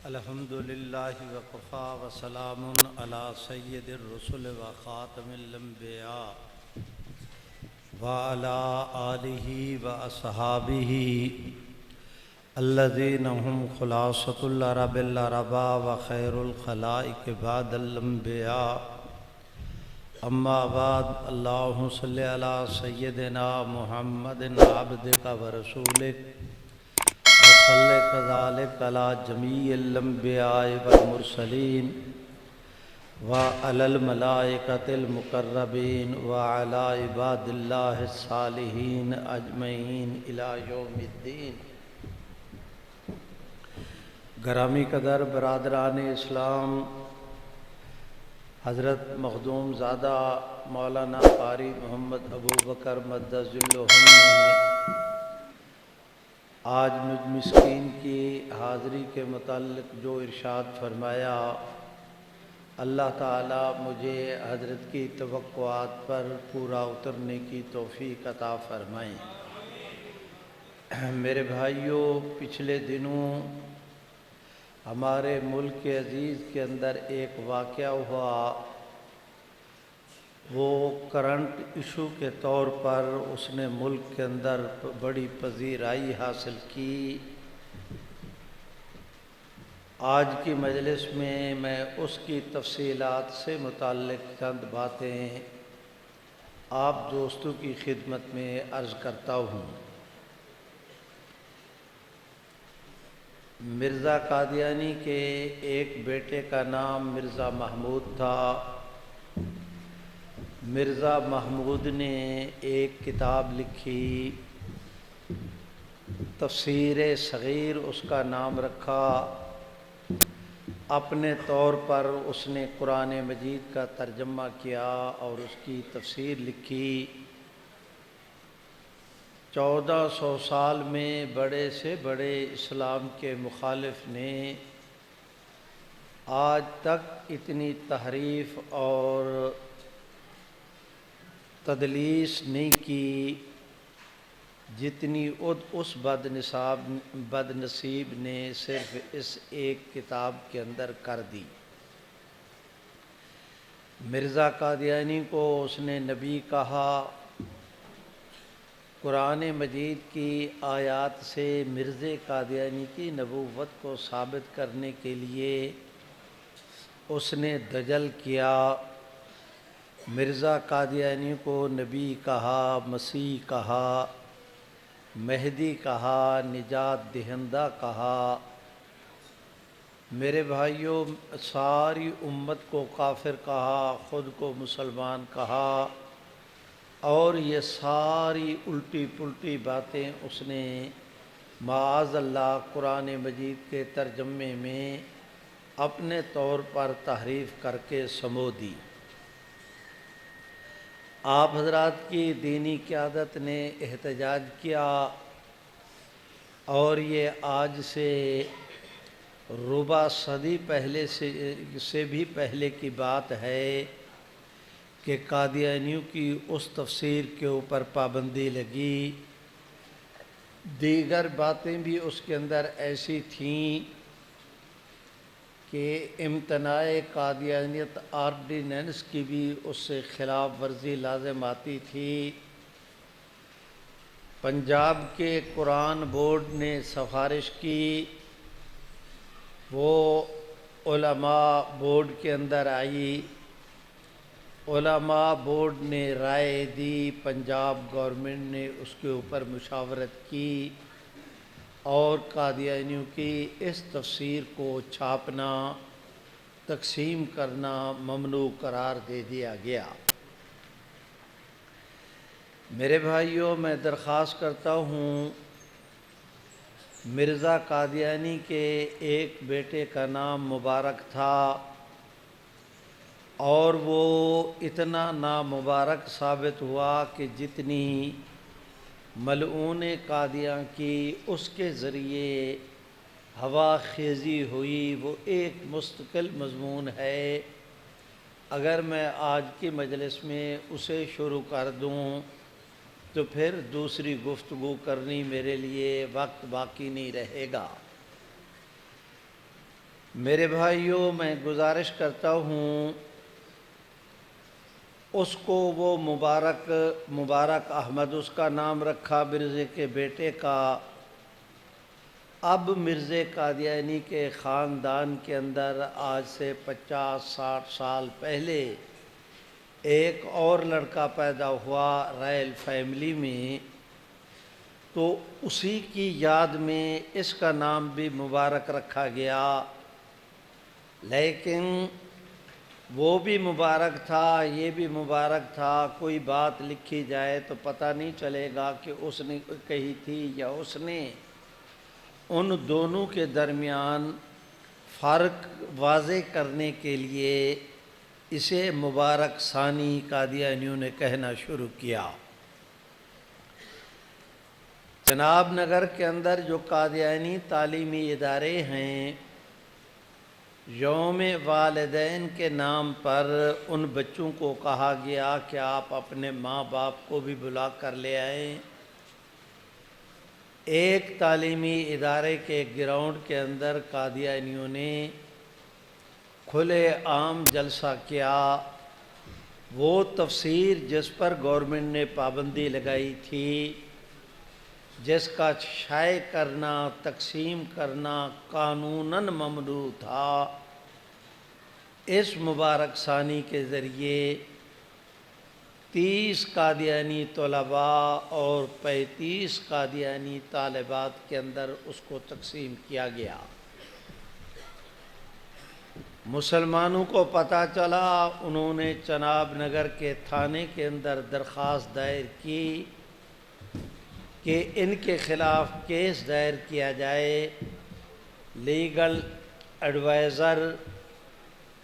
الحمد للہ وقفا وسلام علی سید الرسل وخاتم الانبیاء وعلی آلہ واصحابہ الذین هم خلاصۃ العرب العربا وخیر الخلائق بعد الانبیاء اما بعد اللہم صلی علی سیدنا محمد عبدک ورسولک وصلی کذالک علی جمیع الانبیاء والمرسلین وعلی الملائکۃ المقربین وعلی عباد اللہ الصالحین اجمعین الی یوم الدین۔ گرامی قدر برادران اسلام، حضرت مخدوم زادہ مولانا قاری محمد ابوبکر مدظ اللہم نے آج مجھ مسکین کی حاضری کے متعلق جو ارشاد فرمایا، اللہ تعالیٰ مجھے حضرت کی توقعات پر پورا اترنے کی توفیق عطا فرمائیں۔ میرے بھائیوں، پچھلے دنوں ہمارے ملک عزیز کے اندر ایک واقعہ ہوا، وہ کرنٹ ایشو کے طور پر اس نے ملک کے اندر بڑی پذیرائی حاصل کی۔ آج کی مجلس میں اس کی تفصیلات سے متعلق چند باتیں آپ دوستوں کی خدمت میں عرض کرتا ہوں۔ مرزا قادیانی کے ایک بیٹے کا نام مرزا محمود تھا۔ مرزا محمود نے ایک کتاب لکھی، تفسیر صغیر اس کا نام رکھا۔ اپنے طور پر اس نے قرآن مجید کا ترجمہ کیا اور اس کی تفسیر لکھی۔ 1400 سال میں بڑے سے بڑے اسلام کے مخالف نے آج تک اتنی تحریف اور تدلیس نہیں کی جتنی اس بد نصیب نے صرف اس ایک کتاب کے اندر کر دی۔ مرزا قادیانی کو اس نے نبی کہا۔ قرآن مجید کی آیات سے مرزا قادیانی کی نبوت کو ثابت کرنے کے لیے اس نے دجل کیا۔ مرزا قادیانی کو نبی کہا، مسیح کہا، مہدی کہا، نجات دہندہ کہا۔ میرے بھائیوں، ساری امت کو کافر کہا، خود کو مسلمان کہا، اور یہ ساری الٹی پلٹی باتیں اس نے معاذ اللہ قرآن مجید کے ترجمے میں اپنے طور پر تحریف کر کے سمو دی۔ آپ حضرات کی دینی قیادت نے احتجاج کیا، اور یہ آج سے ربع صدی پہلے سے بھی پہلے کی بات ہے کہ قادیانیوں کی اس تفسیر کے اوپر پابندی لگی۔ دیگر باتیں بھی اس کے اندر ایسی تھیں کہ امتناع قادیانیت آرڈیننس کی بھی اس سے خلاف ورزی لازم آتی تھی۔ پنجاب کے قرآن بورڈ نے سفارش کی، وہ علماء بورڈ کے اندر آئی، علماء بورڈ نے رائے دی، پنجاب گورنمنٹ نے اس کے اوپر مشاورت کی، اور قادیانیوں کی اس تفسیر کو چھاپنا، تقسیم کرنا ممنوع قرار دے دیا گیا۔ میرے بھائیوں، میں درخواست کرتا ہوں، مرزا قادیانی کے ایک بیٹے کا نام مبارک تھا، اور وہ اتنا نامبارک ثابت ہوا کہ جتنی ملعون قادیاں کی اس کے ذریعے ہوا خیزی ہوئی، وہ ایک مستقل مضمون ہے۔ اگر میں آج کی مجلس میں اسے شروع کر دوں تو پھر دوسری گفتگو کرنی میرے لیے وقت باقی نہیں رہے گا۔ میرے بھائیوں، میں گزارش کرتا ہوں اس کو وہ مبارک احمد اس کا نام رکھا مرزے کے بیٹے کا، اب مرزے قادیانی کے خاندان کے اندر آج سے 50-60 سال پہلے ایک اور لڑکا پیدا ہوا رائل فیملی میں، تو اسی کی یاد میں اس کا نام بھی مبارک رکھا گیا۔ لیکن وہ بھی مبارک تھا، یہ بھی مبارک تھا، کوئی بات لکھی جائے تو پتہ نہیں چلے گا کہ اس نے کہی تھی یا اس نے۔ ان دونوں کے درمیان فرق واضح کرنے کے لیے اسے مبارک ثانی قادیانیوں نے کہنا شروع کیا۔ جناب نگر کے اندر جو قادیانی تعلیمی ادارے ہیں، یوم والدین کے نام پر ان بچوں کو کہا گیا کہ آپ اپنے ماں باپ کو بھی بلا کر لے آئیں۔ ایک تعلیمی ادارے کے گراؤنڈ کے اندر قادیانیوں نے کھلے عام جلسہ کیا۔ وہ تفسیر جس پر گورنمنٹ نے پابندی لگائی تھی، جس کا شائع کرنا، تقسیم کرنا قانوناً ممنوع تھا، اس مبارک ثانی کے ذریعے 30 قادیانی طلباء اور 35 قادیانی طالبات کے اندر اس کو تقسیم کیا گیا۔ مسلمانوں کو پتہ چلا، انہوں نے چناب نگر کے تھانے کے اندر درخواست دائر کی کہ ان کے خلاف کیس دائر کیا جائے۔ لیگل ایڈوائزر،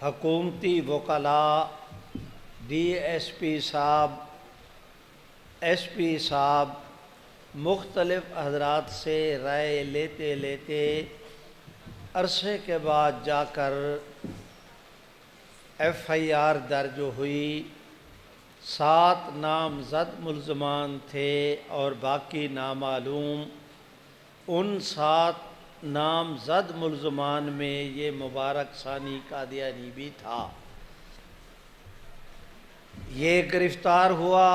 حکومتی وکلاء، ڈی ایس پی صاحب، ایس پی صاحب، مختلف حضرات سے رائے لیتے لیتے عرصے کے بعد جا کر ایف آئی آر درج ہوئی۔ 7 نامزد ملزمان تھے اور باقی نامعلوم۔ ان 7 نامزد ملزمان میں یہ مبارک ثانی قادیانی بھی تھا۔ یہ گرفتار ہوا۔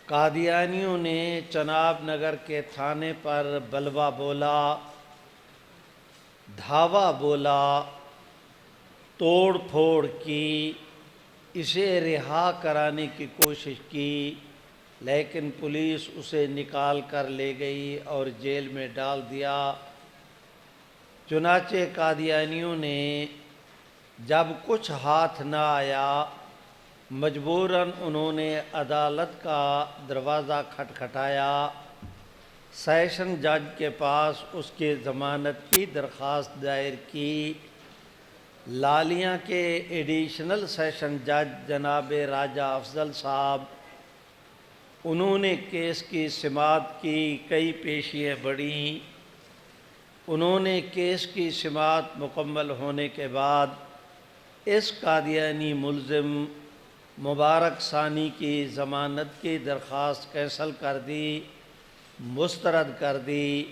قادیانیوں نے چناب نگر کے تھانے پر بلوا بولا، دھاوا بولا، توڑ پھوڑ کی، اسے رہا کرانے کی کوشش کی، لیکن پولیس اسے نکال کر لے گئی اور جیل میں ڈال دیا۔ چنانچہ قادیانیوں نے جب کچھ ہاتھ نہ آیا، مجبوراً انہوں نے عدالت کا دروازہ کھٹکھٹایا، سیشن جج کے پاس اس کی ضمانت کی درخواست دائر کی۔ لالیاں کے ایڈیشنل سیشن جج جناب راجہ افضل صاحب، انہوں نے کیس کی سماعت کی، کئی پیشیاں بڑھیں۔ انہوں نے کیس کی سماعت مکمل ہونے کے بعد اس قادیانی ملزم مبارک ثانی کی ضمانت کی درخواست کینسل کر دی، مسترد کر دی۔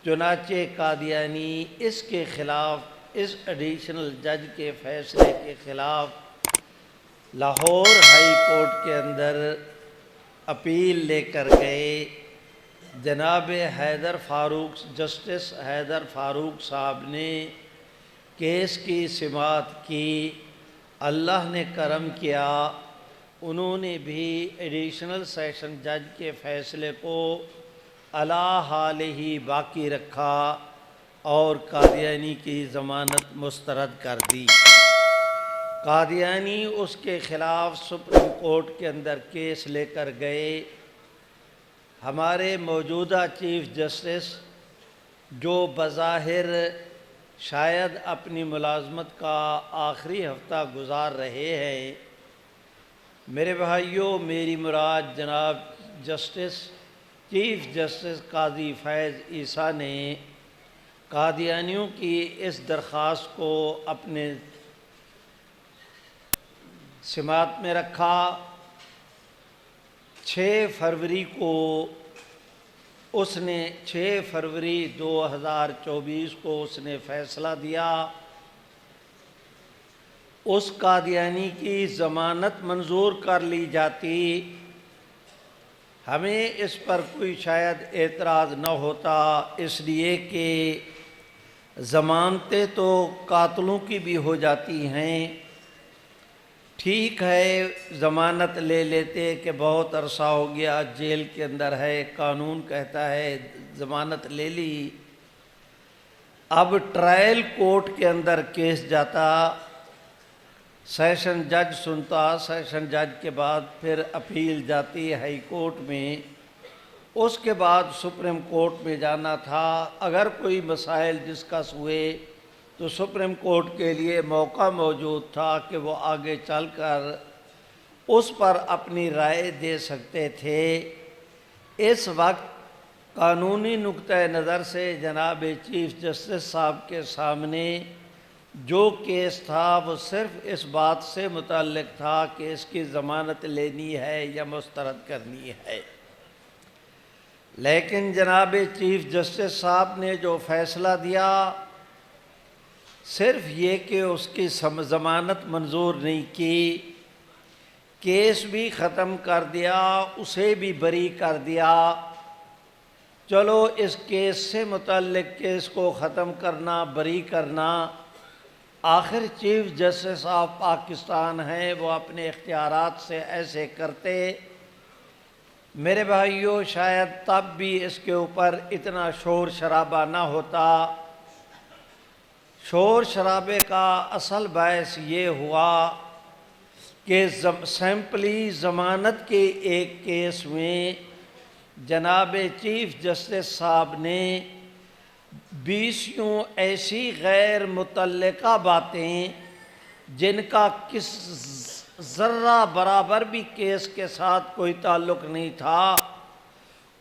چنانچہ قادیانی اس کے خلاف، اس ایڈیشنل جج کے فیصلے کے خلاف لاہور ہائی کورٹ کے اندر اپیل لے کر گئے۔ جناب جسٹس حیدر فاروق صاحب نے کیس کی سماعت کی۔ اللہ نے کرم کیا، انہوں نے بھی ایڈیشنل سیشن جج کے فیصلے کو علی حال ہی باقی رکھا اور قادیانی کی ضمانت مسترد کر دی۔ قادیانی اس کے خلاف سپریم کورٹ کے اندر کیس لے کر گئے۔ ہمارے موجودہ چیف جسٹس، جو بظاہر شاید اپنی ملازمت کا آخری ہفتہ گزار رہے ہیں، میرے بھائیوں، میری مراد جناب چیف جسٹس قاضی فیض عیسیٰ نے قادیانیوں کی اس درخواست کو اپنے سماعت میں رکھا۔ 6 فروری کو اس نے 6 فروری 2024 کو اس نے فیصلہ دیا اس قادیانی کی ضمانت منظور کر لی جاتی، ہمیں اس پر کوئی شاید اعتراض نہ ہوتا، اس لیے کہ ضمانتیں تو قاتلوں کی بھی ہو جاتی ہیں۔ ٹھیک ہے، ضمانت لے لیتے کہ بہت عرصہ ہو گیا جیل کے اندر ہے، قانون کہتا ہے ضمانت لے لی۔ اب ٹرائل کورٹ کے اندر کیس جاتا، سیشن جج سنتا، سیشن جج کے بعد پھر اپیل جاتی ہائی کورٹ میں، اس کے بعد سپریم کورٹ میں جانا تھا۔ اگر کوئی مسائل ڈسکس ہوئے تو سپریم کورٹ کے لیے موقع موجود تھا کہ وہ آگے چل کر اس پر اپنی رائے دے سکتے تھے۔ اس وقت قانونی نقطہ نظر سے جناب چیف جسٹس صاحب کے سامنے جو کیس تھا وہ صرف اس بات سے متعلق تھا کہ اس کی ضمانت لینی ہے یا مسترد کرنی ہے، لیکن جناب چیف جسٹس صاحب نے جو فیصلہ دیا صرف یہ کہ اس کی ضمانت منظور نہیں کی، کیس بھی ختم کر دیا، اسے بھی بری کر دیا۔ چلو اس کیس سے متعلق کیس کو ختم کرنا، بری کرنا، آخر چیف جسٹس آف پاکستان ہیں، وہ اپنے اختیارات سے ایسے کرتے۔ میرے بھائیوں، شاید تب بھی اس کے اوپر اتنا شور شرابہ نہ ہوتا۔ شور شرابے کا اصل باعث یہ ہوا کہ سیمپلی ضمانت کے ایک کیس میں جناب چیف جسٹس صاحب نے 20 ایسی غیر متعلقہ باتیں جن کا کس ذرہ برابر بھی کیس کے ساتھ کوئی تعلق نہیں تھا،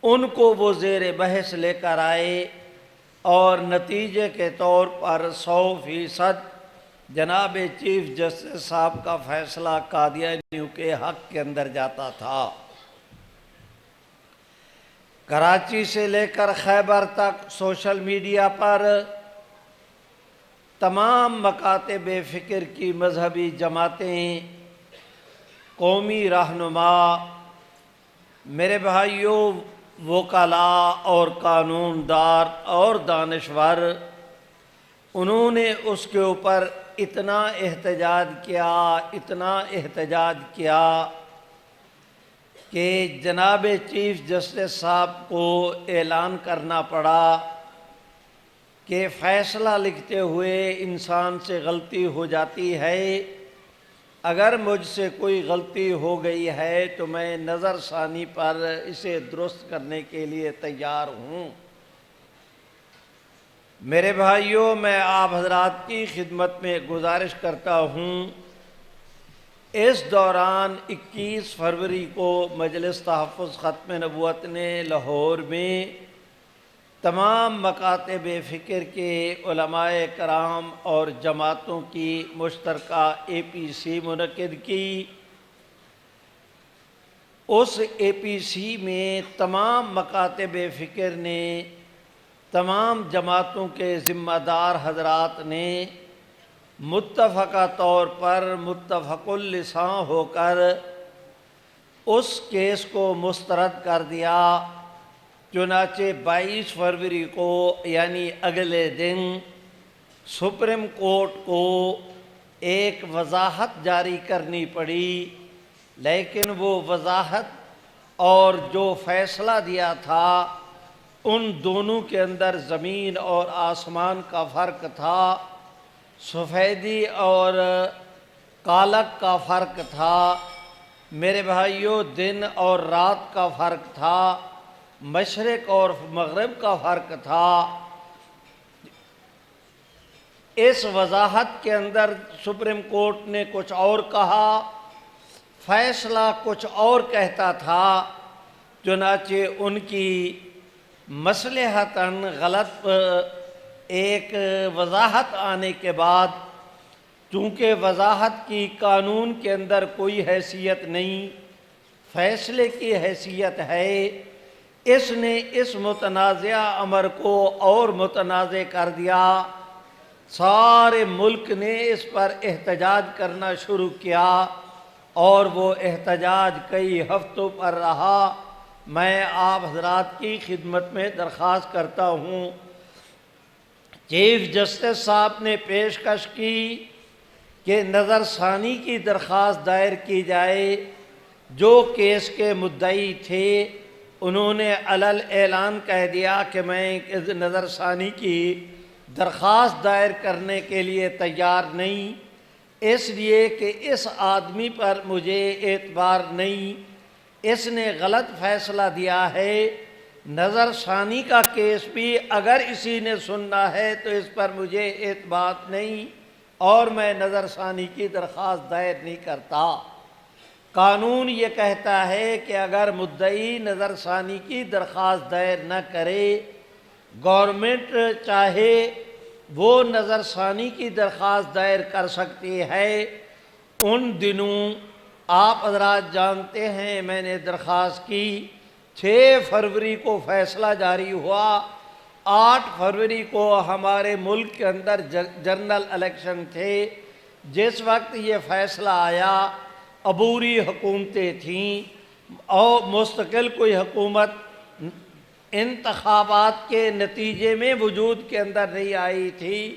ان کو وہ زیر بحث لے کر آئے، اور نتیجے کے طور پر 100% جناب چیف جسٹس صاحب کا فیصلہ قادیانیوں کے حق کے اندر جاتا تھا۔ کراچی سے لے کر خیبر تک سوشل میڈیا پر تمام مکاتب فکر کی مذہبی جماعتیں، قومی رہنما، میرے بھائیوں، وکلاء اور قانون دار اور دانشور، انہوں نے اس کے اوپر اتنا احتجاج کیا کہ جناب چیف جسٹس صاحب کو اعلان کرنا پڑا کہ فیصلہ لکھتے ہوئے انسان سے غلطی ہو جاتی ہے، اگر مجھ سے کوئی غلطی ہو گئی ہے تو میں نظر ثانی پر اسے درست کرنے کے لیے تیار ہوں۔ میرے بھائیوں، میں آپ حضرات کی خدمت میں گزارش کرتا ہوں، اس دوران 21 فروری کو مجلس تحفظ ختم نبوت نے لاہور میں تمام مکاتب فکر کے علماء کرام اور جماعتوں کی مشترکہ APC منعقد کی۔ اس APC میں تمام مکاتب فکر نے، تمام جماعتوں کے ذمہ دار حضرات نے متفقہ طور پر متفق اللسان ہو کر اس کیس کو مسترد کر دیا۔ چنانچہ 22 فروری کو یعنی اگلے دن سپریم کورٹ کو ایک وضاحت جاری کرنی پڑی، لیکن وہ وضاحت اور جو فیصلہ دیا تھا ان دونوں کے اندر زمین اور آسمان کا فرق تھا، سفیدی اور کالک کا فرق تھا، میرے بھائیوں، دن اور رات کا فرق تھا، مشرق اور مغرب کا فرق تھا۔ اس وضاحت کے اندر سپریم کورٹ نے کچھ اور کہا، فیصلہ کچھ اور کہتا تھا، چنانچہ ان کی مصلحتاً غلط ایک وضاحت آنے کے بعد، چونکہ وضاحت کی قانون کے اندر کوئی حیثیت نہیں، فیصلے کی حیثیت ہے، اس نے اس متنازع امر کو اور متنازع کر دیا، سارے ملک نے اس پر احتجاج کرنا شروع کیا اور وہ احتجاج کئی ہفتوں پر رہا۔ میں آپ حضرات کی خدمت میں درخواست کرتا ہوں، چیف جسٹس صاحب نے پیشکش کی کہ نظر ثانی کی درخواست دائر کی جائے۔ جو کیس کے مدعی تھے انہوں نے علل اعلان کہہ دیا کہ میں نظر ثانی کی درخواست دائر کرنے کے لیے تیار نہیں، اس لیے کہ اس آدمی پر مجھے اعتبار نہیں، اس نے غلط فیصلہ دیا ہے۔ نظر ثانی کا کیس بھی اگر اسی نے سننا ہے تو اس پر مجھے اعتبار نہیں اور میں نظر ثانی کی درخواست دائر نہیں کرتا۔ قانون یہ کہتا ہے کہ اگر مدعی نظر ثانی کی درخواست دائر نہ کرے، گورنمنٹ چاہے وہ نظر ثانی کی درخواست دائر کر سکتی ہے۔ ان دنوں آپ حضرات جانتے ہیں میں نے درخواست کی، 6 فروری کو فیصلہ جاری ہوا، 8 فروری کو ہمارے ملک کے اندر جنرل الیکشن تھے۔ جس وقت یہ فیصلہ آیا عبوری حکومتیں تھیں اور مستقل کوئی حکومت انتخابات کے نتیجے میں وجود کے اندر نہیں آئی تھی۔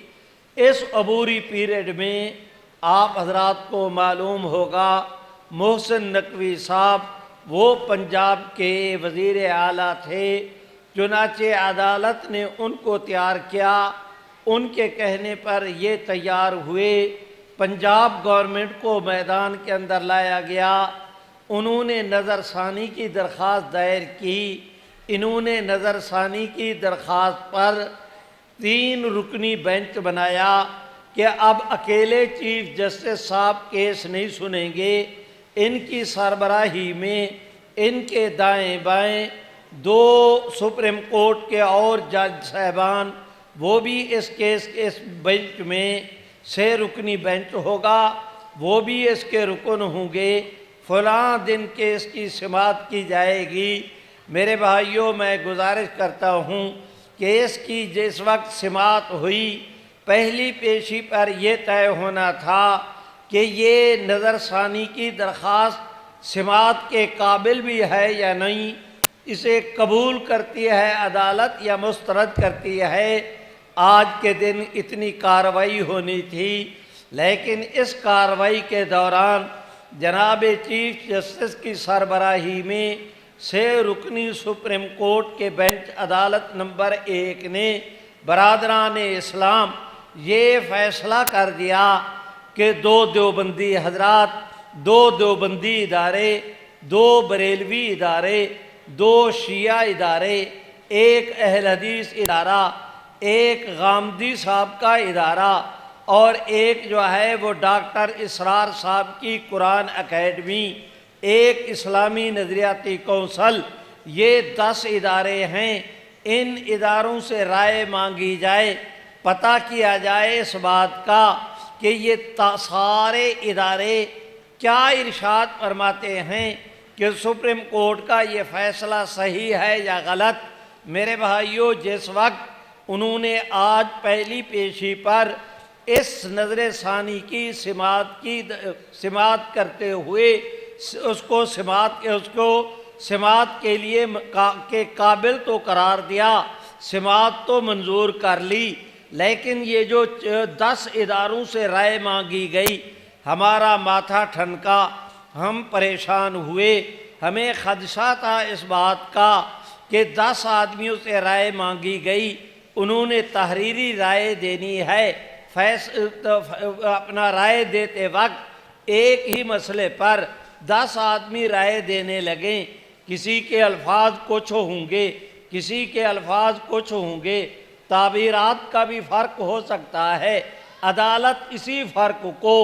اس عبوری پیریڈ میں آپ حضرات کو معلوم ہوگا محسن نقوی صاحب وہ پنجاب کے وزیر اعلیٰ تھے، چنانچہ عدالت نے ان کو تیار کیا، ان کے کہنے پر یہ تیار ہوئے، پنجاب گورنمنٹ کو میدان کے اندر لایا گیا، انہوں نے نظر ثانی کی درخواست دائر کی۔ انہوں نے نظر ثانی کی درخواست پر 3 رکنی بینچ بنایا کہ اب اکیلے چیف جسٹس صاحب کیس نہیں سنیں گے، ان کی سربراہی میں ان کے دائیں بائیں 2 سپریم کورٹ کے اور جج صاحبان، وہ بھی اس کیس کے اس بینچ میں 6 رکنی بینچ ہوگا، وہ بھی اس کے رکن ہوں گے، فلاں دن کیس کی سماعت کی جائے گی۔ میرے بھائیوں میں گزارش کرتا ہوں کہ اس کی جس وقت سماعت ہوئی پہلی پیشی پر یہ طے ہونا تھا کہ یہ نظر ثانی کی درخواست سماعت کے قابل بھی ہے یا نہیں، اسے قبول کرتی ہے عدالت یا مسترد کرتی ہے۔ آج کے دن اتنی کارروائی ہونی تھی، لیکن اس کارروائی کے دوران جناب چیف جسٹس کی سربراہی میں 6 رکنی سپریم کورٹ کے بینچ عدالت نمبر 1 نے برادران اسلام یہ فیصلہ کر دیا کہ 2 دیوبندی حضرات، 2 دیوبندی ادارے، 2 بریلوی ادارے، 2 شیعہ ادارے، 1 اہل حدیث ادارہ، 1 غامدی صاحب کا ادارہ اور 1 جو ہے وہ ڈاکٹر اسرار صاحب کی قرآن اکیڈمی، 1 اسلامی نظریاتی کونسل، یہ 10 ادارے ہیں۔ ان اداروں سے رائے مانگی جائے، پتہ کیا جائے اس بات کا کہ یہ سارے ادارے کیا ارشاد فرماتے ہیں کہ سپریم کورٹ کا یہ فیصلہ صحیح ہے یا غلط۔ میرے بھائیوں، جس وقت انہوں نے آج پہلی پیشی پر اس نظر ثانی کی سماعت کرتے ہوئے اس کو سماعت کے لیے کے قابل تو قرار دیا، سماعت تو منظور کر لی، لیکن یہ جو 10 اداروں سے رائے مانگی گئی ہمارا ماتھا ٹھنکا، ہم پریشان ہوئے، ہمیں خدشہ تھا اس بات کا کہ 10 آدمیوں سے رائے مانگی گئی، انہوں نے تحریری رائے دینی ہے، اپنا رائے دیتے وقت ایک ہی مسئلے پر 10 آدمی رائے دینے لگیں، کسی کے الفاظ کچھ ہوں گے، کسی کے الفاظ کچھ ہوں گے، تعبیرات کا بھی فرق ہو سکتا ہے۔ عدالت اسی فرق کو،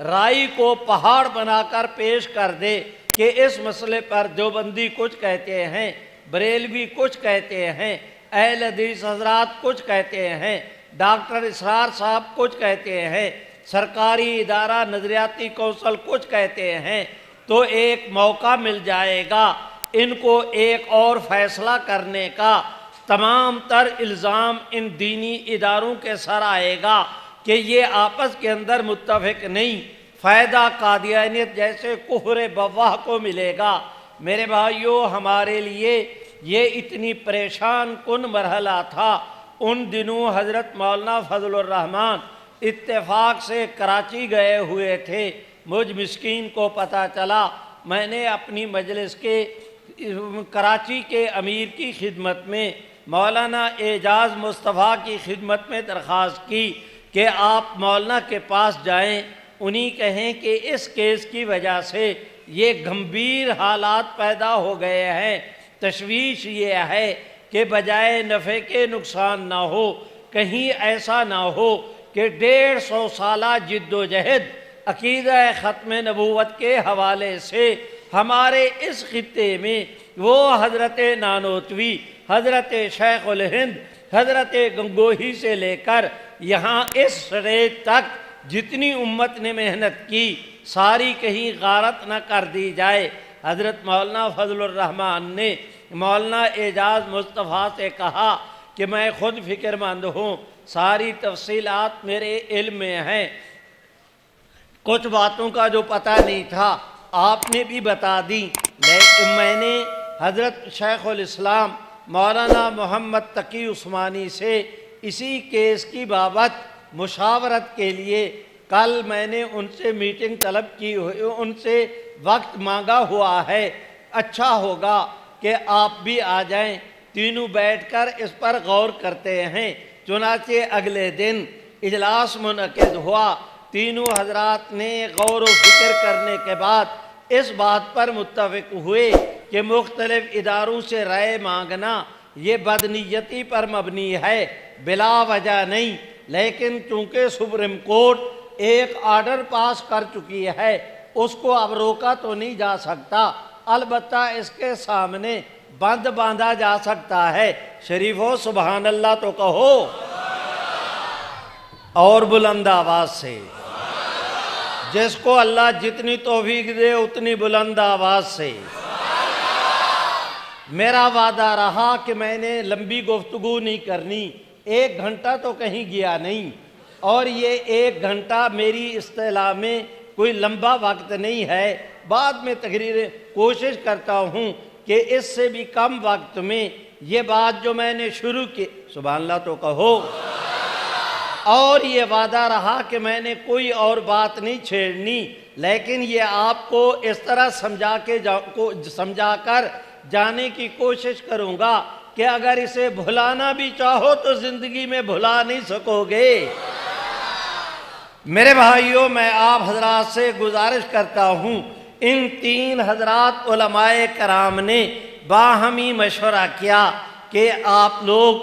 رائے کو پہاڑ بنا کر پیش کر دے کہ اس مسئلے پر دیوبندی کچھ کہتے ہیں، بریلوی کچھ کہتے ہیں، اہل حدیث حضرات کچھ کہتے ہیں، ڈاکٹر اسرار صاحب کچھ کہتے ہیں، سرکاری ادارہ نظریاتی کونسل کچھ کہتے ہیں، تو ایک موقع مل جائے گا ان کو ایک اور فیصلہ کرنے کا تمام تر الزام ان دینی اداروں کے سر آئے گا کہ یہ آپس کے اندر متفق نہیں، فائدہ قادیانیت جیسے کفر بواہ کو ملے گا۔ میرے بھائیوں، ہمارے لیے یہ اتنی پریشان کن مرحلہ تھا۔ ان دنوں حضرت مولانا فضل الرحمان اتفاق سے کراچی گئے ہوئے تھے۔ مجھ مسکین کو پتہ چلا، میں نے اپنی مجلس کے کراچی کے امیر کی خدمت میں مولانا اعجاز مصطفیٰ کی خدمت میں درخواست کی کہ آپ مولانا کے پاس جائیں، انہیں کہیں کہ اس کیس کی وجہ سے یہ گمبھیر حالات پیدا ہو گئے ہیں، تشویش یہ ہے کہ بجائے نفع کے نقصان نہ ہو، کہیں ایسا نہ ہو کہ 150 سالہ جد و جہد عقیدہ ختم نبوت کے حوالے سے ہمارے اس خطے میں وہ حضرت نانوتوی، حضرت شیخ الہند، حضرت گنگوہی سے لے کر یہاں اس سٹیج تک جتنی امت نے محنت کی ساری کہیں غارت نہ کر دی جائے۔ حضرت مولانا فضل الرحمان نے مولانا اعجاز مصطفیٰ سے کہا کہ میں خود فکر مند ہوں، ساری تفصیلات میرے علم میں ہیں، کچھ باتوں کا جو پتہ نہیں تھا آپ نے بھی بتا دی، لیکن میں نے حضرت شیخ الاسلام مولانا محمد تقی عثمانی سے اسی کیس کی بابت مشاورت کے لیے کل میں نے ان سے میٹنگ طلب کی ہوئی، ان سے وقت مانگا ہوا ہے۔ اچھا ہوگا کہ آپ بھی آ جائیں، تینوں بیٹھ کر اس پر غور کرتے ہیں۔ چنانچہ اگلے دن اجلاس منعقد ہوا، تینوں حضرات نے غور و فکر کرنے کے بعد اس بات پر متفق ہوئے کہ مختلف اداروں سے رائے مانگنا یہ بدنیتی پر مبنی ہے، بلا وجہ نہیں، لیکن چونکہ سپریم کورٹ ایک آرڈر پاس کر چکی ہے اس کو اب روکا تو نہیں جا سکتا، البتہ اس کے سامنے بند باندھا جا سکتا ہے۔ شریفو سبحان اللہ تو کہو اور بلند آواز سے، جس کو اللہ جتنی توفیق دے اتنی بلند آواز سے۔ میرا وعدہ رہا کہ میں نے لمبی گفتگو نہیں کرنی، 1 گھنٹہ تو کہیں گیا نہیں، اور یہ 1 گھنٹہ میری اصطلاح میں کوئی لمبا وقت نہیں ہے۔ بعد میں تقریر کوشش کرتا ہوں کہ اس سے بھی کم وقت میں یہ بات جو میں نے شروع کی، سبحان اللہ تو کہو، اور یہ وعدہ رہا کہ میں نے کوئی اور بات نہیں چھیڑنی، لیکن یہ آپ کو اس طرح سمجھا کر جانے کی کوشش کروں گا کہ اگر اسے بھلانا بھی چاہو تو زندگی میں بھلا نہیں سکو گے۔ میرے بھائیوں، میں آپ حضرات سے گزارش کرتا ہوں، ان 3 حضرات علماء کرام نے باہمی مشورہ کیا کہ آپ لوگ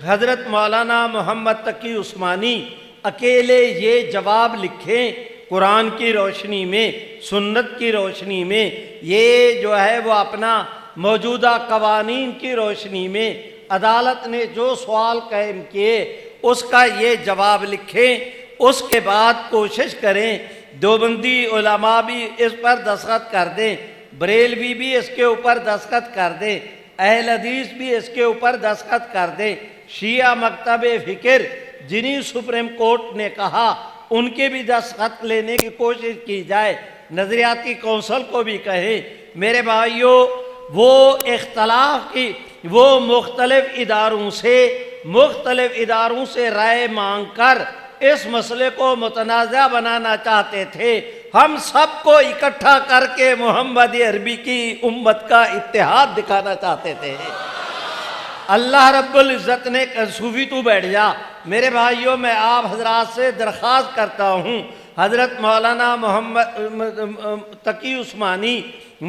حضرت مولانا محمد تقی عثمانی اکیلے یہ جواب لکھیں، قرآن کی روشنی میں، سنت کی روشنی میں، یہ جو ہے وہ اپنا موجودہ قوانین کی روشنی میں عدالت نے جو سوال قائم کیے اس کا یہ جواب لکھیں۔ اس کے بعد کوشش کریں دیوبندی علماء بھی اس پر دستخط کر دیں، بریلوی بھی اس کے اوپر دستخط کر دیں، اہل حدیث بھی اس کے اوپر دستخط کر دیں، شیعہ مکتب فکر جنہیں سپریم کورٹ نے کہا ان کے بھی دستخط لینے کی کوشش کی جائے، نظریاتی کونسل کو بھی کہیں۔ میرے بھائیوں، وہ اختلاف کی وہ مختلف اداروں سے رائے مانگ کر اس مسئلے کو متنازع بنانا چاہتے تھے، ہم سب کو اکٹھا کر کے محمد عربی کی امت کا اتحاد دکھانا چاہتے تھے۔ اللہ رب العزت نے صوفی تو بیٹھ جا۔ میرے بھائیوں، میں آپ حضرات سے درخواست کرتا ہوں، حضرت مولانا محمد تقی عثمانی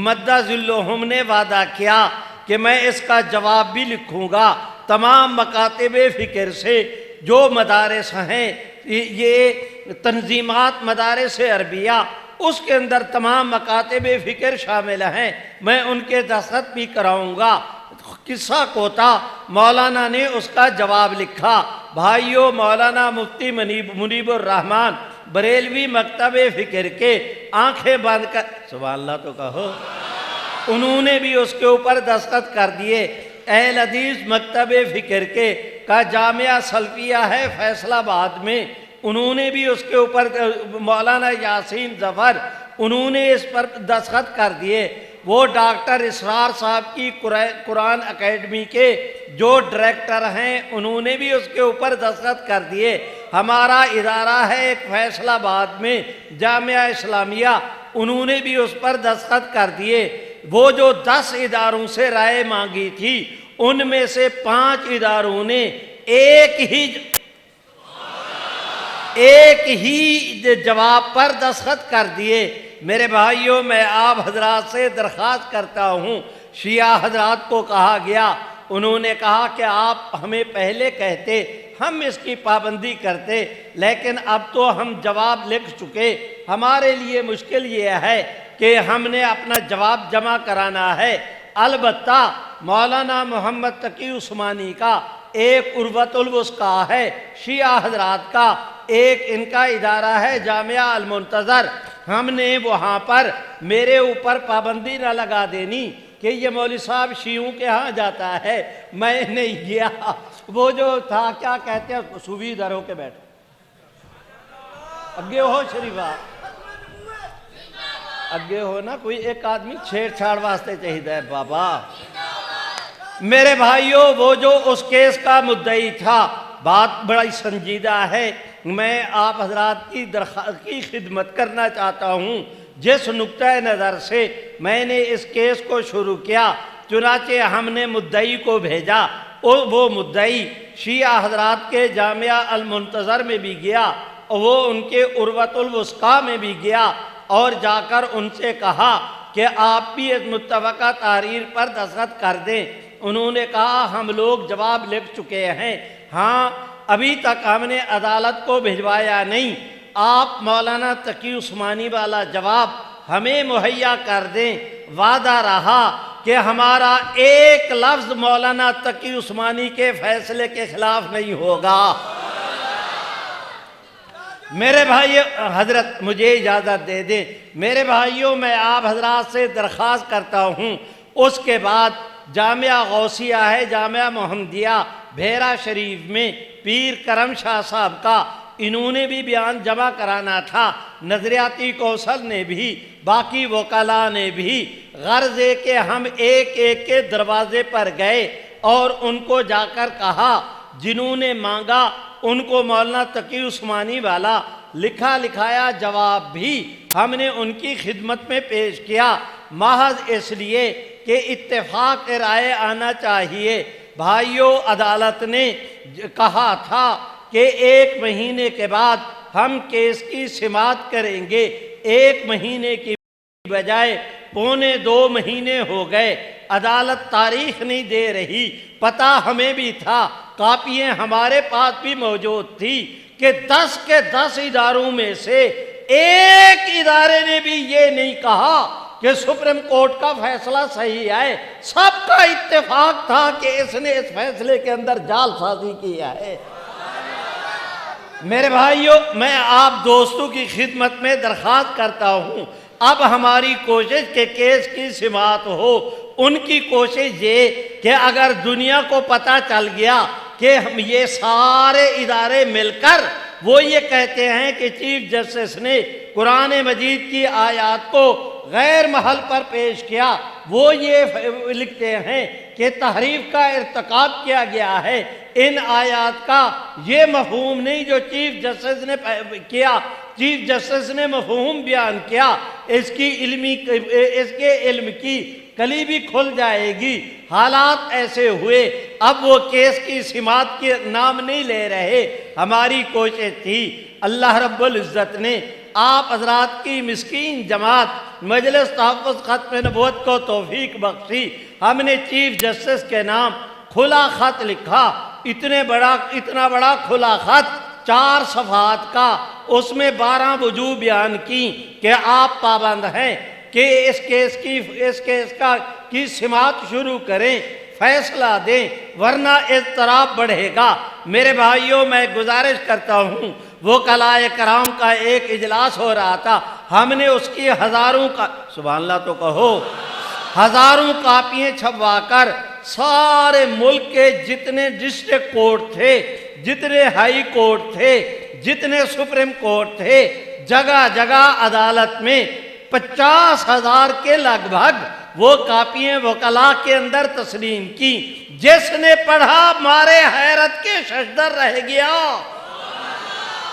مدہ ذلہم نے وعدہ کیا کہ میں اس کا جواب بھی لکھوں گا، تمام مکاتب فکر سے جو مدارس ہیں، یہ تنظیمات مدارس عربیہ، اس کے اندر تمام مکاتب فکر شامل ہیں، میں ان کے دستخط بھی کراؤں گا۔ قصہ کوتا مولانا نے اس کا جواب لکھا۔ بھائیوں، مولانا مفتی منیب الرحمان بریلوی مکتب فکر کے آنکھیں بند کر، سبحان اللہ تو کہو، انہوں نے بھی اس کے اوپر دستخط کر دیے۔ اہل حدیث مکتب فکر کے کا جامعہ سلفیہ ہے فیصل آباد میں، انہوں نے بھی اس کے اوپر مولانا یاسین ظفر انہوں نے اس پر دستخط کر دیے۔ وہ ڈاکٹر اسرار صاحب کی قرآن اکیڈمی کے جو ڈائریکٹر ہیں انہوں نے بھی اس کے اوپر دستخط کر دیے۔ ہمارا ادارہ ہے ایک فیصل آباد میں جامعہ اسلامیہ، انہوں نے بھی اس پر دستخط کر دیے۔ وہ جو 10 اداروں سے رائے مانگی تھی ان میں سے 5 اداروں نے ایک ہی جواب پر دستخط کر دیے۔ میرے بھائیوں، میں آپ حضرات سے درخواست کرتا ہوں، شیعہ حضرات کو کہا گیا، انہوں نے کہا کہ آپ ہمیں پہلے کہتے ہم اس کی پابندی کرتے، لیکن اب تو ہم جواب لکھ چکے، ہمارے لیے مشکل یہ ہے کہ ہم نے اپنا جواب جمع کرانا ہے۔ البتہ مولانا محمد تقی عثمانی کا ایک عروۃ الوثقیٰ ہے، شیعہ حضرات کا ایک ان کا ادارہ ہے جامعہ المنتظر، ہم نے وہاں پر میرے اوپر پابندی نہ لگا دینی کہ یہ مولوی صاحب شیعوں کے ہاں جاتا ہے، میں نہیں گیا۔ وہ جو تھا کیا کہتے ہیں صوفی دروں کے بیٹھے اگے ہو شریفہ اگے ہو نا، کوئی ایک آدمی چھیڑ چھاڑ واسطے چاہیے بابا۔ میرے بھائیوں، وہ جو اس کیس کا مدعی تھا، بات بڑا سنجیدہ ہے، میں آپ حضرات کی خدمت کرنا چاہتا ہوں۔ جس نقطۂ نظر سے میں نے اس کیس کو شروع کیا، چنانچہ ہم نے مدعی کو بھیجا، اور وہ مدعی شیعہ حضرات کے جامعہ المنتظر میں بھی گیا، اور وہ ان کے عروۃ الوثقیٰ میں بھی گیا، اور جا کر ان سے کہا کہ آپ بھی اس متفقہ تحریر پر دستخط کر دیں۔ انہوں نے کہا ہم لوگ جواب لکھ چکے ہیں، ہاں ابھی تک ہم نے عدالت کو بھجوایا نہیں، آپ مولانا تقی عثمانی والا جواب ہمیں مہیا کر دیں۔ وعدہ رہا کہ ہمارا ایک لفظ مولانا تقی عثمانی کے فیصلے کے خلاف نہیں ہوگا۔ میرے بھائی حضرت مجھے اجازت دے دیں، میرے بھائیوں، میں آپ حضرات سے درخواست کرتا ہوں۔ اس کے بعد جامعہ غوثیہ ہے، جامعہ محمدیہ بھیرا شریف میں پیر کرم شاہ صاحب کا، انہوں نے بھی بیان جمع کرانا تھا، نظریاتی کوثل نے بھی، باقی وکلاء نے بھی، غرض ہے کہ ہم ایک ایک کے دروازے پر گئے اور ان کو جا کر کہا، جنہوں نے مانگا ان کو مولانا تقی عثمانی والا لکھا لکھایا جواب بھی ہم نے ان کی خدمت میں پیش کیا، محض اس لیے کہ اتفاق رائے آنا چاہیے۔ بھائیوں، عدالت نے کہا تھا کہ 1 مہینے کے بعد ہم کیس کی سماعت کریں گے، 1 مہینے کی بجائے 1.25 مہینے ہو گئے، عدالت تاریخ نہیں دے رہی۔ پتہ ہمیں بھی تھا، کاپیاں ہمارے پاس بھی موجود تھی کہ 10 کے 10 اداروں میں سے ایک ادارے نے بھی یہ نہیں کہا کہ سپریم کورٹ کا فیصلہ صحیح ہے، سب کا اتفاق تھا کہ اس نے اس فیصلے کے اندر جعل سازی کیا ہے۔ میرے بھائیوں، میں آپ دوستوں کی خدمت میں درخواست کرتا ہوں، اب ہماری کوشش کہ کیس کی سماعت ہو، ان کی کوشش یہ کہ اگر دنیا کو پتہ چل گیا کہ ہم یہ سارے ادارے مل کر وہ یہ کہتے ہیں کہ چیف جسٹس نے قرآن مجید کی آیات کو غیر محل پر پیش کیا، وہ یہ لکھتے ہیں کہ تحریف کا ارتکاب کیا گیا ہے، ان آیات کا یہ مفہوم نہیں جو چیف جسٹس نے کیا، چیف جسٹس نے مفہوم بیان کیا، اس کے علم کی کلی بھی کھل جائے گی۔ حالات ایسے ہوئے، اب وہ کیس کی سماعت کے نام نہیں لے رہے۔ ہماری کوشش تھی، اللہ رب العزت نے آپ حضرات کی مسکین جماعت مجلس تحفظ ختم نبوت کو توفیق بخشی، ہم نے چیف جسٹس کے نام کھلا خط لکھا، اتنا بڑا کھلا خط 4 صفحات کا، اس میں 12 وجوہ بیان کی کہ آپ پابند ہیں کہ اس کیس کی سماعت شروع کریں، فیصلہ دیں، ورنہ اضطراب بڑھے گا۔ میرے بھائیوں، میں گزارش کرتا ہوں، وکلاء کرام کا ایک اجلاس ہو رہا تھا، ہم نے اس کی ہزاروں کا سبحان اللہ تو کہو، ہزاروں کاپیاں چھپوا کر سارے ملک کے جتنے ڈسٹرکٹ کورٹ تھے، جتنے ہائی کورٹ تھے، جتنے سپریم کورٹ تھے، جگہ جگہ عدالت میں 50,000 کے لگ بھگ وہ کاپیاں وکلا کے اندر تسلیم کی۔ جس نے پڑھا مارے حیرت کے ششدر رہ گیا۔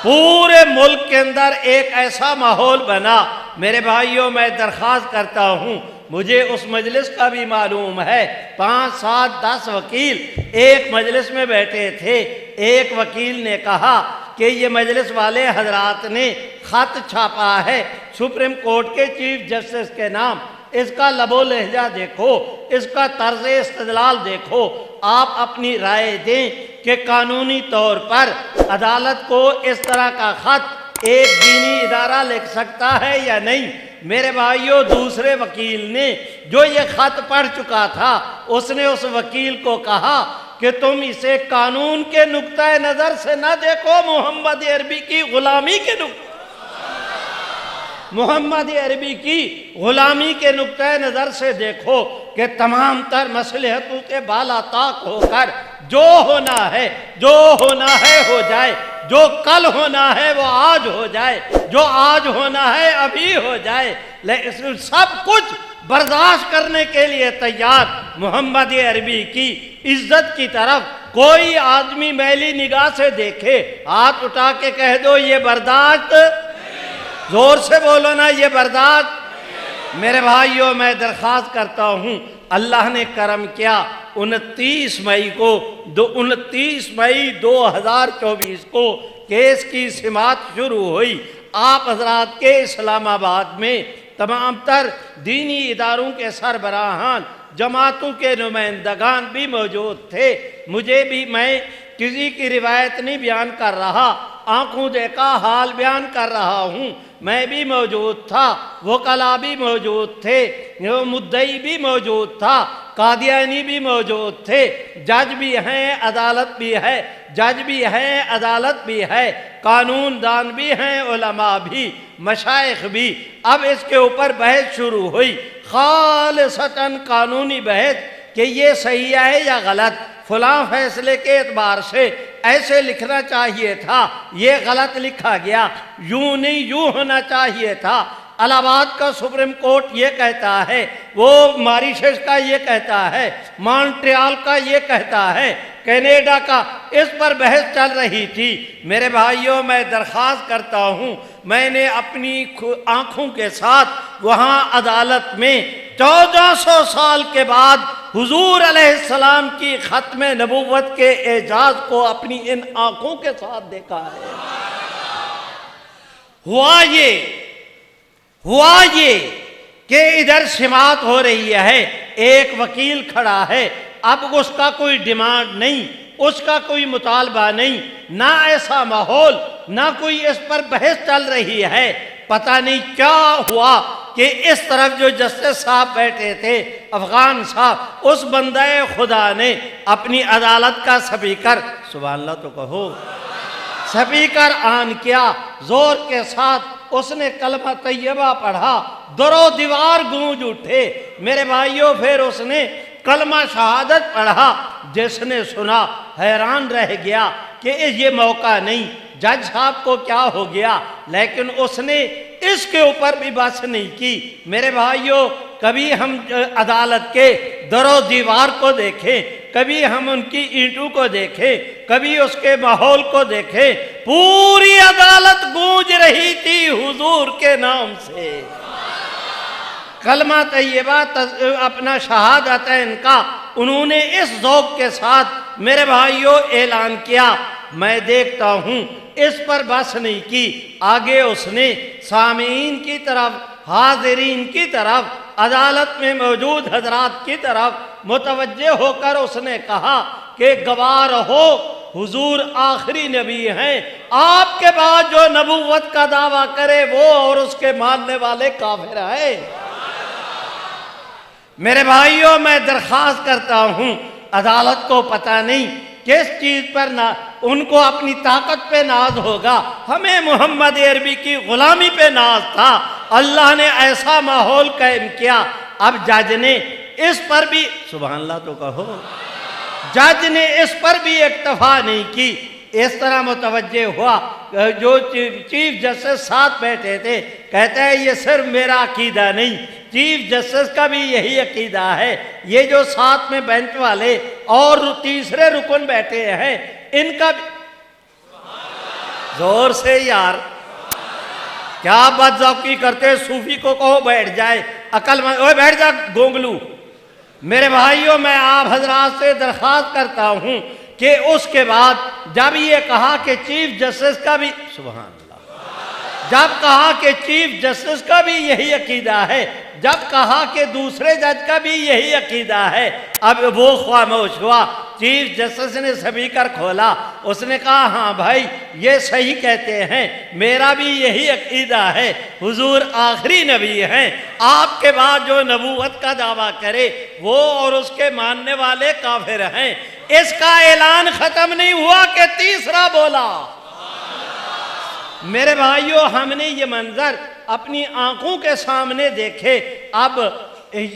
پورے ملک کے اندر ایک ایسا ماحول بنا۔ میرے بھائیوں، میں درخواست کرتا ہوں، مجھے اس مجلس کا بھی معلوم ہے، 5 7 10 وکیل ایک مجلس میں بیٹھے تھے۔ ایک وکیل نے کہا کہ یہ مجلس والے حضرات نے خط چھاپا ہے سپریم کورٹ کے چیف جسٹس کے نام، اس کا لب و لہجہ دیکھو، اس کا طرز استدلال دیکھو، آپ اپنی رائے دیں کہ قانونی طور پر عدالت کو اس طرح کا خط ایک دینی ادارہ لکھ سکتا ہے یا نہیں؟ میرے بھائیوں، دوسرے وکیل نے جو یہ خط پڑھ چکا تھا، اس نے اس وکیل کو کہا کہ تم اسے قانون کے نقطۂ نظر سے نہ دیکھو، محمد عربی کی غلامی کے نقطۂ نظر سے دیکھو کہ تمام تر مصلحتوں کے بالا طاق ہو کر جو ہونا ہے ہو جائے، جو کل ہونا ہے وہ آج ہو جائے، جو آج ہونا ہے ابھی ہو جائے، لیکن سب کچھ برداشت کرنے کے لیے تیار۔ محمد عربی کی عزت کی طرف کوئی آدمی میلی نگاہ سے دیکھے، ہاتھ اٹھا کے کہہ دو یہ برداشت، زور سے بولو نا، یہ برداشت۔ میرے بھائیوں، میں درخواست کرتا ہوں، اللہ نے کرم کیا، 29 مئی 2024 کو کیس کی سماعت شروع ہوئی۔ آپ حضرات کے اسلام آباد میں تمام تر دینی اداروں کے سربراہان، جماعتوں کے نمائندگان بھی موجود تھے۔ میں کسی کی روایت نہیں بیان کر رہا، آنکھوں دیکھا حال بیان کر رہا ہوں۔ میں بھی موجود تھا، وکلا بھی موجود تھے، مدعی بھی موجود تھا، قادیانی بھی موجود تھے، جج بھی ہیں، عدالت بھی ہے، جج بھی ہیں، عدالت بھی ہے، قانون دان بھی ہیں، علماء بھی، مشائخ بھی۔ اب اس کے اوپر بحث شروع ہوئی، خالصتاً قانونی بحث کہ یہ صحیح ہے یا غلط، فلاں فیصلے کے اعتبار سے ایسے لکھنا چاہیے تھا، یہ غلط لکھا گیا، یوں نہیں یوں ہونا چاہیے تھا، الہ آباد کا سپریم کورٹ یہ کہتا ہے، وہ ماریشس کا یہ کہتا ہے، مونٹریال کا یہ کہتا ہے، کینیڈا کا، اس پر بحث چل رہی تھی۔ میرے بھائیوں، میں درخواست کرتا ہوں، میں نے اپنی آنکھوں کے ساتھ وہاں عدالت میں 1400 سال کے بعد حضور علیہ السلام کی ختم نبوت کے اعجاز کو اپنی ان آنکھوں کے ساتھ دیکھا ہے۔ ہوا یہ کہ ادھر سماعت ہو رہی ہے، ایک وکیل کھڑا ہے، اب اس کا کوئی ڈیمانڈ نہیں، اس کا کوئی مطالبہ نہیں، نہ ایسا ماحول، نہ کوئی اس پر بحث چل رہی ہے۔ پتہ نہیں کیا ہوا کہ اس طرف جو جسٹس صاحب بیٹھے تھے، افغان صاحب، اس بندہ خدا نے اپنی عدالت کا سپیکر، سبحان اللہ تو کہو، سپیکر آن کیا، زور کے ساتھ اس نے کلمہ طیبہ پڑھا، در و دیوار گونج اٹھے۔ میرے بھائیوں، پھر اس نے کلمہ شہادت پڑھا، جس نے سنا حیران رہ گیا کہ یہ موقع نہیں، جج صاحب کو کیا ہو گیا، لیکن اس نے اس کے اوپر بھی بحث نہیں کی۔ میرے بھائیوں، کبھی ہم عدالت کے در و دیوار کو دیکھیں، کبھی ہم ان کی اینٹوں کو دیکھیں، کبھی اس کے ماحول کو دیکھیں، پوری عدالت گونج رہی تھی حضور کے نام سے، کلمہ طیبہ اپنا شہادتین کا انہوں نے اس ذوق کے ساتھ میرے بھائیوں اعلان کیا۔ میں دیکھتا ہوں اس پر بحث نہیں کی، آگے اس نے سامعین کی طرف، حاضرین کی طرف، عدالت میں موجود حضرات کی طرف متوجہ ہو کر اس نے کہا کہ گواہ رہو، حضور آخری نبی ہیں، آپ کے بعد جو نبوت کا دعویٰ کرے وہ اور اس کے ماننے والے کافر ہیں۔ میرے بھائیوں، میں درخواست کرتا ہوں، عدالت کو پتہ نہیں کس چیز پر ان کو اپنی طاقت پہ ناز ہوگا، ہمیں محمد عربی کی غلامی پہ ناز تھا۔ اللہ نے ایسا ماحول قائم کیا، اب جج نے اس پر بھی سبحان اللہ تو کہو، جج نے اس پر بھی اکتفا نہیں کی، اس طرح متوجہ ہوا، جو چیف جسٹس ساتھ بیٹھے تھے، کہتا ہے یہ صرف میرا عقیدہ نہیں، چیف جسٹس کا بھی یہی عقیدہ ہے، یہ جو ساتھ میں بینچ والے اور تیسرے رکن بیٹھے ہیں ان کا بھی زور سے یار کیا بدذوقی کرتے، صوفی کو کہو بیٹھ جائے، عقل مند اوے بیٹھ جا گونگلو۔ میرے بھائیوں میں آپ حضرات سے درخواست کرتا ہوں کہ اس کے بعد جب یہ کہا کہ چیف جسٹس کا بھی سبحان اللہ، جب کہا کہ چیف جسٹس کا بھی یہی عقیدہ ہے، جب کہا کہ دوسرے جج کا بھی یہی عقیدہ ہے، اب وہ خاموش ہوا۔ چیف جسٹس نے سپیکر کھولا، اس نے کہا ہاں بھائی یہ صحیح کہتے ہیں، میرا بھی یہی عقیدہ ہے، حضور آخری نبی ہیں، آپ کے بعد جو نبوت کا دعویٰ کرے وہ اور اس کے ماننے والے کافر ہیں۔ اس کا اعلان ختم نہیں ہوا کہ تیسرا بولا۔ میرے بھائیوں ہم نے یہ منظر اپنی آنکھوں کے سامنے دیکھے، اب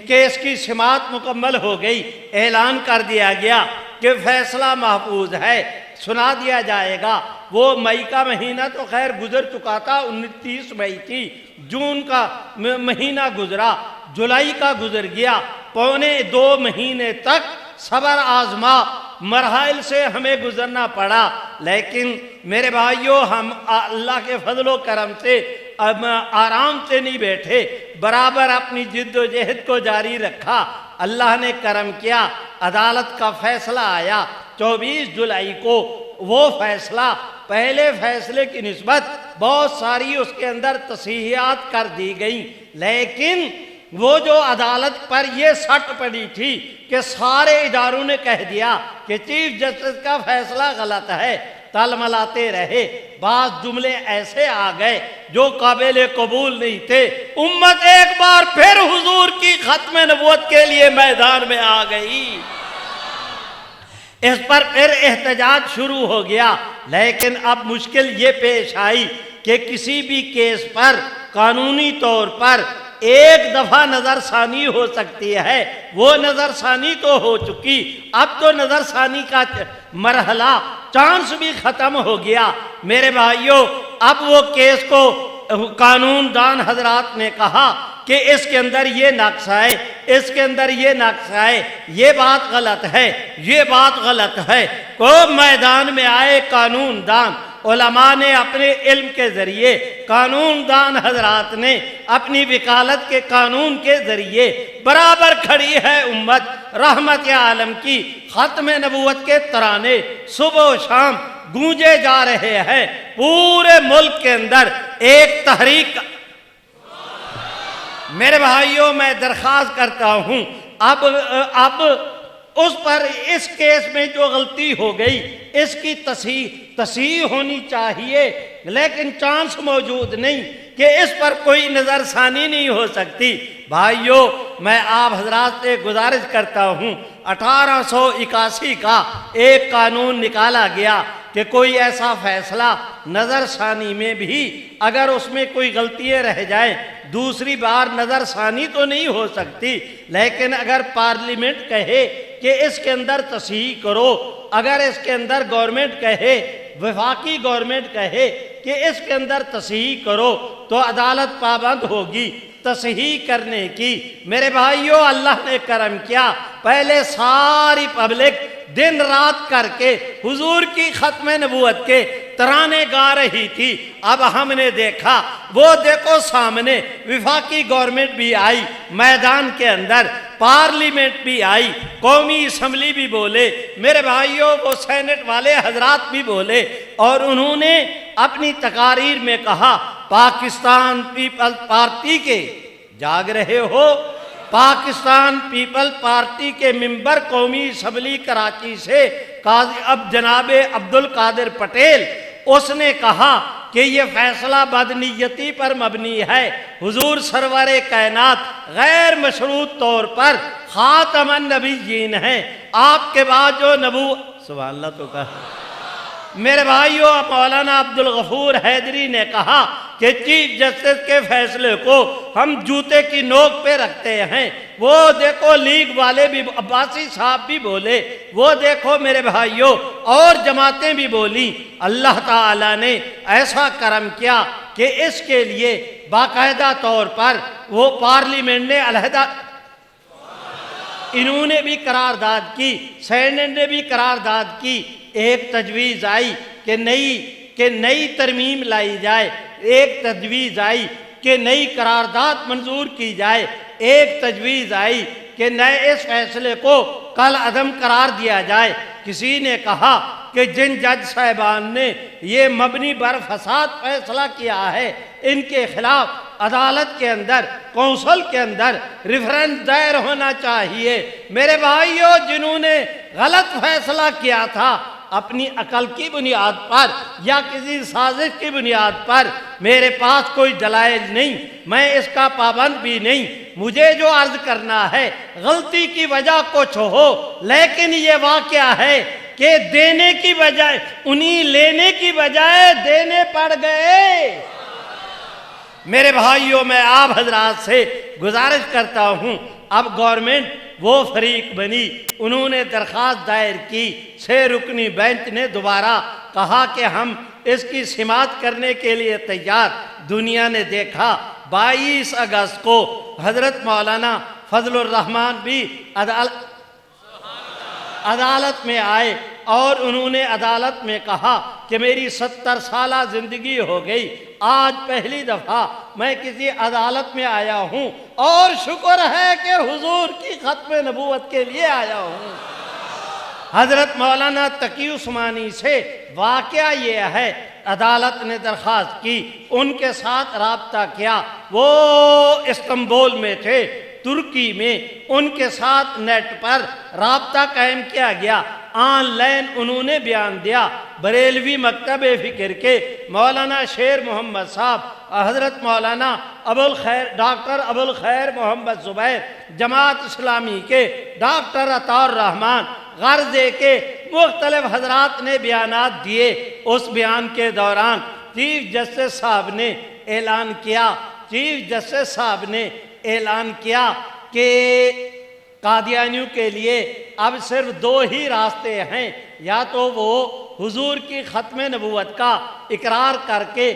کیس کی سماعت مکمل ہو گئی، اعلان کر دیا گیا کہ فیصلہ محفوظ ہے، سنا دیا جائے گا۔ وہ مئی کا مہینہ تو خیر گزر چکا تھا، 29 مئی تھی، جون کا مہینہ گزرا، جولائی کا گزر گیا، پونے 2 مہینے تک صبر آزما مراحل سے ہمیں گزرنا پڑا، لیکن میرے بھائیوں ہم اللہ کے فضل و کرم سے آرام سے نہیں بیٹھے، برابر اپنی جد و جہد کو جاری رکھا۔ اللہ نے کرم کیا، عدالت کا فیصلہ آیا 24 جولائی کو۔ وہ فیصلہ پہلے فیصلے کی نسبت بہت ساری اس کے اندر تصحیحات کر دی گئیں، لیکن وہ جو عدالت پر یہ سٹ پڑی تھی کہ سارے اداروں نے کہہ دیا کہ چیف جسٹس کا فیصلہ غلط ہے، تل ملاتے رہے، بعض جملے ایسے آ گئے جو قابل قبول نہیں تھے، امت ایک بار پھر حضور کی ختم نبوت کے لیے میدان میں آ گئی۔ اس پر پھر احتجاج شروع ہو گیا، لیکن اب مشکل یہ پیش آئی کہ کسی بھی کیس پر قانونی طور پر ایک دفعہ نظر ثانی ہو سکتی ہے، وہ نظر ثانی تو ہو چکی، اب تو نظر ثانی کا مرحلہ چانس بھی ختم ہو گیا۔ میرے بھائیوں اب وہ کیس کو قانون دان حضرات نے کہا کہ اس کے اندر یہ نقص ہے، اس کے اندر یہ نقص ہے، یہ بات غلط ہے، یہ بات غلط ہے۔ کو میدان میں آئے قانون دان، علماء نے اپنے علم کے ذریعے، قانون دان حضرات نے اپنی وکالت کے قانون کے ذریعے، برابر کھڑی ہے امت رحمت عالم کی، ختم نبوت کے ترانے صبح و شام گونجے جا رہے ہیں، پورے ملک کے اندر ایک تحریک۔ میرے بھائیوں میں درخواست کرتا ہوں اب اس پر اس کیس میں جو غلطی ہو گئی اس کی تصحیح ہونی چاہیے، لیکن چانس موجود نہیں کہ اس پر کوئی نظر ثانی نہیں ہو سکتی۔ بھائیوں میں آپ حضرات سے گزارش کرتا ہوں، 1881 کا ایک قانون نکالا گیا کہ کوئی ایسا فیصلہ نظر ثانی میں بھی اگر اس میں کوئی غلطیاں رہ جائیں دوسری بار نظر ثانی تو نہیں ہو سکتی، لیکن اگر پارلیمنٹ کہے کہ اس کے اندر تصحیح کرو، اگر اس کے اندر گورنمنٹ کہے، وفاقی گورنمنٹ کہے کہ اس کے اندر تصحیح کرو تو عدالت پابند ہوگی تصحیح کرنے کی۔ میرے بھائیوں اللہ نے کرم کیا، پہلے ساری پبلک دن رات کر کے حضور کی ختم نبوت کے ترانے گا رہی تھی، اب ہم نے دیکھا وہ دیکھو سامنے وفاقی گورنمنٹ بھی آئی میدان کے اندر، پارلیمنٹ بھی آئی، قومی اسمبلی بھی بولے، میرے بھائیوں وہ سینٹ والے حضرات بھی بولے، اور انہوں نے اپنی تقاریر میں کہا پاکستان پیپل پارٹی کے جاگ رہے ہو، پاکستان پیپل پارٹی کے ممبر قومی اسمبلی کراچی سے اب جناب عبدالقادر پٹیل، اس نے کہا کہ یہ فیصلہ بدنیتی پر مبنی ہے، حضور سرور کائنات غیر مشروط طور پر خاتم النبیین ہیں، آپ کے بعد جو سبحان اللہ تو کہا۔ میرے بھائیوں مولانا عبدالغفور حیدری نے کہا کہ چیف جسٹس کے فیصلے کو ہم جوتے کی نوک پہ رکھتے ہیں۔ وہ دیکھو لیگ والے بھی، عباسی صاحب بھی بولے، وہ دیکھو میرے بھائیوں اور جماعتیں بھی بولی۔ اللہ تعالیٰ نے ایسا کرم کیا کہ اس کے لیے باقاعدہ طور پر وہ پارلیمنٹ نے علیحدہ، انہوں نے بھی قرارداد کی، سینٹ نے بھی قرارداد کی، ایک تجویز آئی کہ نئی ترمیم لائی جائے، ایک تجویز آئی کہ نئی قرارداد منظور کی جائے، ایک تجویز آئی کہ نئے اس فیصلے کو کل عدم قرار دیا جائے۔ کسی نے کہا کہ جن جج صاحبان نے یہ مبنی بر فساد فیصلہ کیا ہے، ان کے خلاف عدالت کے اندر، کونسل کے اندر ریفرنس دائر ہونا چاہیے۔ میرے بھائیوں، جنہوں نے غلط فیصلہ کیا تھا اپنی عقل کی بنیاد پر یا کسی سازش کی بنیاد پر، میرے پاس کوئی دلائل نہیں، میں اس کا پابند بھی نہیں، مجھے جو عرض کرنا ہے غلطی کی وجہ کچھ ہو، لیکن یہ واقعہ ہے کہ دینے کی بجائے انہیں لینے کی بجائے دینے پڑ گئے۔ میرے بھائیوں، میں آپ حضرات سے گزارش کرتا ہوں، اب گورنمنٹ وہ فریق بنی، انہوں نے درخواست دائر کی، 6 رکنی بینچ نے دوبارہ کہا کہ ہم اس کی سماعت کرنے کے لیے تیار۔ دنیا نے دیکھا 22 اگست کو حضرت مولانا فضل الرحمان بھی عدالت میں آئے اور انہوں نے عدالت میں کہا کہ میری 70 سالہ زندگی ہو گئی، آج پہلی دفعہ میں کسی عدالت میں آیا ہوں اور شکر ہے کہ حضور کی ختم نبوت کے لیے آیا ہوں۔ حضرت مولانا تقی عثمانی سے واقعہ یہ ہے، عدالت نے درخواست کی، ان کے ساتھ رابطہ کیا، وہ استنبول میں تھے، ترکی میں، ان کے ساتھ نیٹ پر رابطہ قائم کیا گیا، آن لائن انہوں نے بیان دیا۔ بریلوی مکتب فکر کے مولانا شیر محمد صاحب، حضرت مولانا ڈاکٹر ابوالخیر محمد زبیر، جماعت اسلامی کے ڈاکٹر عطا الرحمان غرضے کے مختلف حضرات نے بیانات دیے۔ اس بیان کے دوران چیف جسٹس صاحب نے اعلان کیا کہ قادیانیوں کے لیے اب صرف 2 ہی راستے ہیں، یا تو وہ حضور کی ختم نبوت کا اقرار کر کے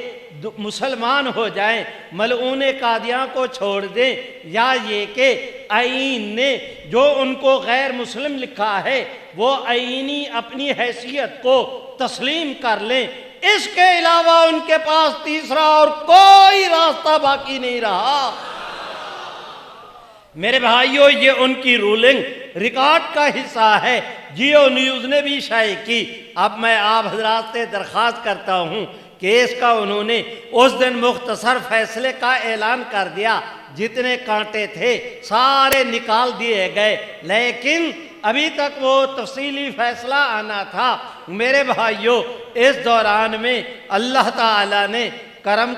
مسلمان ہو جائیں، ملعون قادیاں کو چھوڑ دیں، یا یہ کہ آئین نے جو ان کو غیر مسلم لکھا ہے وہ آئینی اپنی حیثیت کو تسلیم کر لیں۔ اس کے علاوہ ان کے پاس تیسرا اور کوئی راستہ باقی نہیں رہا۔ میرے بھائیوں، یہ ان کی رولنگ ریکارڈ کا حصہ ہے، جیو نیوز نے بھی شائع کی۔ اب میں آپ حضرات سے درخواست کرتا ہوں کہ اس کا انہوں نے اس دن مختصر فیصلے کا اعلان کر دیا، جتنے کانٹے تھے سارے نکال دیے گئے، لیکن ابھی تک وہ تفصیلی فیصلہ آنا تھا۔ میرے بھائیوں، اس دوران میں اللہ تعالیٰ نے کرم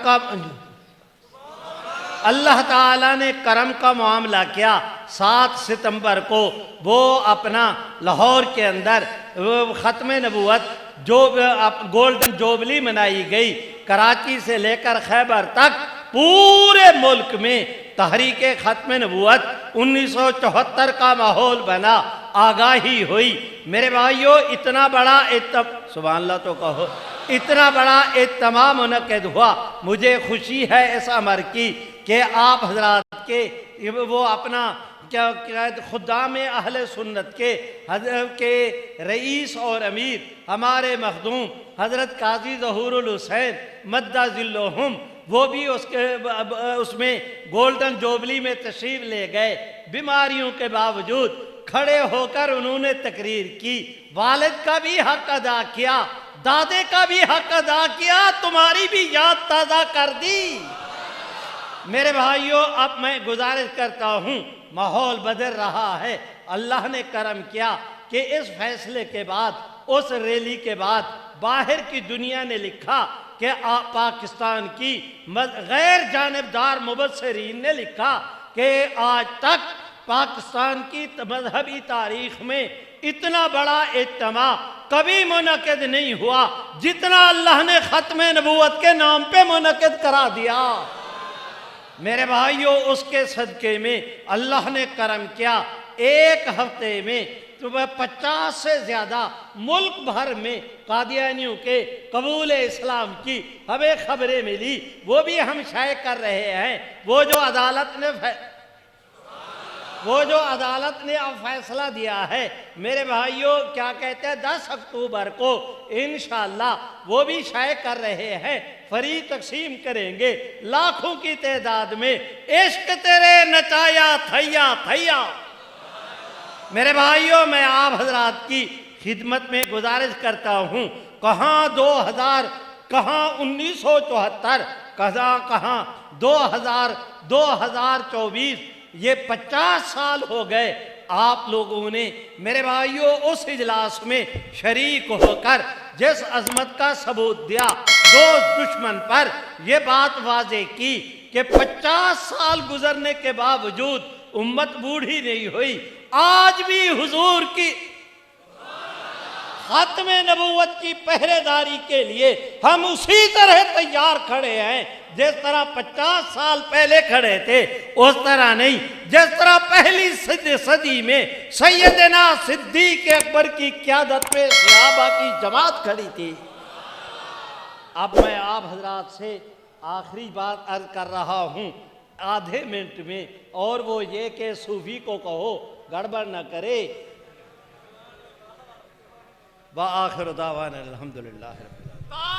کا معاملہ کیا۔ 7 ستمبر کو وہ اپنا لاہور کے اندر ختم نبوت جو گولڈن جوبلی منائی گئی، کراچی سے لے کر خیبر تک پورے ملک میں تحریک ختم نبوت 1974 کا ماحول بنا، آگاہی ہوئی۔ میرے بھائیوں، اتنا بڑا سبحان اللہ تو کہو، اتنا بڑا اجتماع منعقد ہوا، مجھے خوشی ہے اس امر کی کہ آپ حضرات کے وہ اپنا خدام اہل سنت کے رئیس اور امیر ہمارے مخدوم حضرت قاضی ظہور الحسین مدہ ذلہم، وہ بھی اس میں گولڈن جوبلی میں تشریف لے گئے۔ بیماریوں کے باوجود کھڑے ہو کر انہوں نے تقریر کی، والد کا بھی حق ادا کیا، دادے کا بھی حق ادا کیا، تمہاری بھی یاد تازہ کر دی۔ میرے بھائیوں، اب میں گزارش کرتا ہوں، ماحول بدل رہا ہے۔ اللہ نے کرم کیا کہ اس فیصلے کے بعد، اس ریلی کے بعد باہر کی دنیا نے لکھا کہ پاکستان کی غیر جانبدار مبصرین نے لکھا کہ آج تک پاکستان کی مذہبی تاریخ میں اتنا بڑا اجتماع کبھی منعقد نہیں ہوا جتنا اللہ نے ختم نبوت کے نام پہ منعقد کرا دیا۔ میرے بھائیوں، اس کے صدقے میں اللہ نے کرم کیا، ایک ہفتے میں 50 سے زیادہ ملک بھر میں قادیانیوں کے قبول اسلام کی ہمیں خبریں ملی، وہ بھی ہم شائع کر رہے ہیں۔ وہ جو عدالت نے اب فیصلہ دیا ہے، میرے بھائیوں کیا کہتے ہیں، 10 اکتوبر کو انشاءاللہ وہ بھی شائع کر رہے ہیں، فری تقسیم کریں گے لاکھوں کی تعداد میں۔ عشق تیرے نچایا تھیا تھیا۔ میرے بھائیوں، میں آپ حضرات کی خدمت میں گزارش کرتا ہوں، کہاں 2000، کہاں 1974، کہاں 2024، یہ 50 سال ہو گئے۔ آپ لوگوں نے میرے بھائیوں اس اجلاس میں شریک ہو کر جس عظمت کا ثبوت دیا، دوست دشمن پر یہ بات واضح کی کہ 50 سال گزرنے کے باوجود امت بوڑھی نہیں ہوئی، آج بھی حضور کی ختم نبوت کی پہرے داری کے لیے ہم اسی طرح تیار کھڑے ہیں جس طرح 50 سال پہلے کھڑے تھے، اس طرح نہیں جس طرح پہلی صدی میں سیدنا صدیق اکبر کی قیادت میں صحابہ کی جماعت کھڑی تھی۔ اب میں آپ حضرات سے آخری بات عرض کر رہا ہوں آدھے منٹ میں، اور وہ یہ کہ صوفی کو کہو گڑبڑ نہ کرے۔ وآخر دعوانا الحمدللہ رب العالمین۔